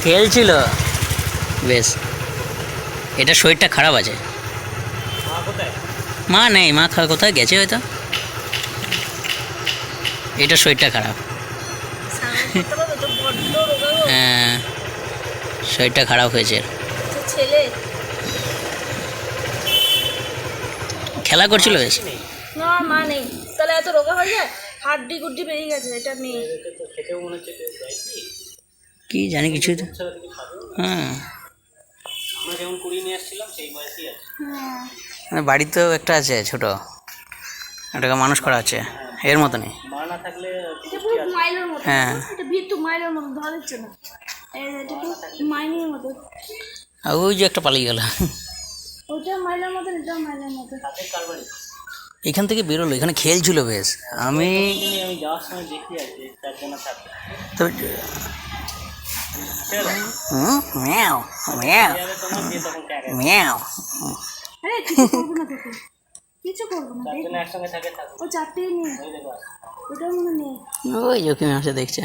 খেলছিল বেশ। এটা শরীরটা খারাপ আছে। মা নেই, মা কোথায় গেছে হয়তো। এটা শরীরটা খারাপ। হ্যাঁ, শরীরটা খারাপ হয়েছে। ছেলে খেলা করছিল বেশ। না, মা নেই, তাহলে এত রোগা হয়ে যায়, হাড্ডি গুড্ডি বেরিয়ে গেছে। এটা মেয়ে। কি জানি কিছু তো। হ্যাঁ, বাড়িতেও একটা আছে ছোট, এটাকে মানুষ করা আছে এর মতনই। হ্যাঁ, ওই যে একটা পালিয়ে গেল। এখান থেকে বেরোলো, এখানে খেলছিল বেশ। আমি যাওয়ার সময় দেখি তো ম্যাও ম্যাও ম্যাও। ওই জখিম আসে দেখছে।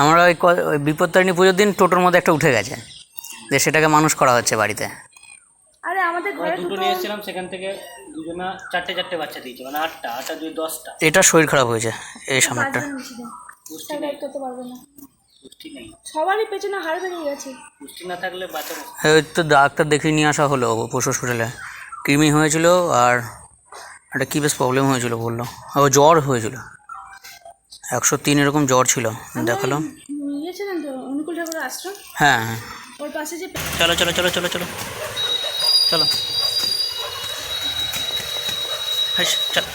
আমরা ওই বিপত্তারিণী পুজোর দিন টোটোর মধ্যে একটা উঠে গেছে, যে সেটাকে মানুষ করা হচ্ছে বাড়িতে। আরে আমাদের ঘরে দুটো নিয়ে এসেছিলাম, সেখান থেকে দুজনা চারটে বাচ্চা দিয়েছে, মানে 8টা 10টা। এটা শরীর খারাপ হয়েছে এই সামনেরটা। সবারই পেছনে হাড় বেরিয়ে গেছে। পুষ্টি না থাকলে বাচ্চা। ওই তো ডাক্তার দেখিয়ে নিয়ে আসা হলো পশু হসপিটালে। কৃমি হয়েছিল আর একটা কী বেশ প্রবলেম হয়েছিল বললো। ও জ্বর হয়েছিল, 103 এরকম জ্বর ছিল, দেখালাম। অনুকূল ঠাকুরের আশ্রম, হ্যাঁ হ্যাঁ। ওর পাশে যে চলো চলো চলো চলো চলো চলো, চলো।